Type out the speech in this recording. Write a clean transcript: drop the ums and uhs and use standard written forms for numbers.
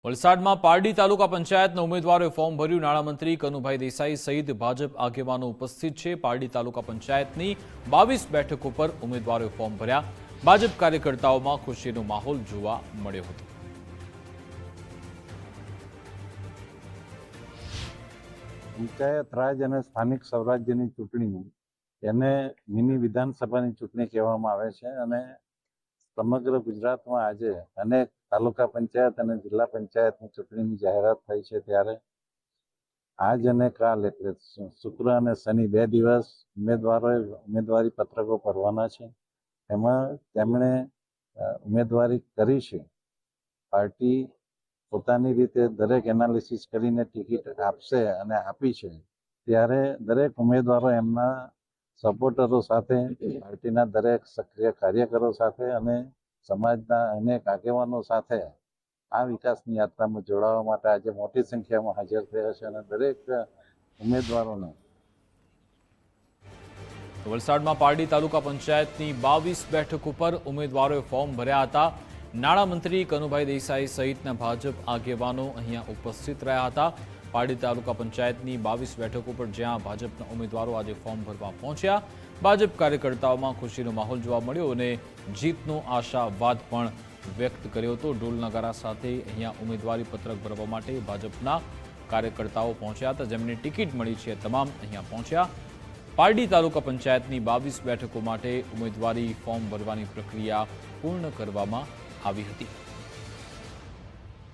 વલસાડમાં પારડી તાલુકા પંચાયતના ઉમેદવારોએ ફોર્મ ભર્યું। નાણામંત્રી કનુભાઈ દેસાઈ સહિત ભાજપ આગેવાનો ઉપસ્થિત છે। પારડી તાલુકા પંચાયતની 22 બેઠકો પર ઉમેદવારોએ ફોર્મ ભર્યા। ભાજપ કાર્યકર્તાઓમાં ખુશીનો માહોલ જોવા મળ્યો હતો। પંચાયત રાજ અને સ્થાનિક સ્વરાજ્યની ચૂંટણી એને મિની વિધાનસભાની ચૂંટણી કહેવામાં આવે છે અને સમગ્ર ગુજરાતમાં આજે અનેક તાલુકા પંચાયત અને જિલ્લા પંચાયતની ચૂંટણીની જાહેરાત થઈ છે। ત્યારે આજ અને કાલ એટલે શુક્ર અને શનિ 2 દિવસ ઉમેદવારોએ ઉમેદવારી પત્રકો ભરવાના છે। એમાં તેમણે ઉમેદવારી કરી છે। પાર્ટી પોતાની રીતે દરેક એનાલિસિસ કરીને ટિકિટ આપશે અને આપી છે। ત્યારે દરેક ઉમેદવારો એમના સપોર્ટરો સાથે, પાર્ટીના દરેક સક્રિય કાર્યકરો સાથે અને સમાજના અનેક આગેવાનો સાથે આ વિકાસની યાત્રામાં જોડાવા માટે આજે મોટી સંખ્યામાં હાજર થયા છે અને દરેક ઉમેદવારોને વલસાડમાં પારડી તાલુકા પંચાયતની 22 બેઠકો પર ઉમેદવારોએ ફોર્મ ભર્યા હતા। નાણામંત્રી કનુભાઈ દેસાઈ સહિતના ભાજપ આગેવાનો અહીંયા ઉપસ્થિત રહ્યા હતા। પારડી તાલુકા પંચાયતની 22 બેઠકો પર જ્યાં ભાજપના ઉમેદવારો આજે ફોર્મ ભરવા પહોંચ્યા, ભાજપ કાર્યકર્તાઓમાં ખુશીનો માહોલ જોવા મળ્યો અને જીતનો આશાવાદ પણ વ્યક્ત કર્યો હતો। ઢોલ નગારા સાથે અહીંયા ઉમેદવારી પત્રક ભરવા માટે ભાજપના કાર્યકર્તાઓ પહોંચ્યા હતા। જેમને ટિકિટ મળી છે તમામ અહીંયા પહોંચ્યા। પારડી તાલુકા પંચાયતની 22 બેઠકો માટે ઉમેદવારી ફોર્મ ભરવાની પ્રક્રિયા પૂર્ણ કરવામાં આવી હતી।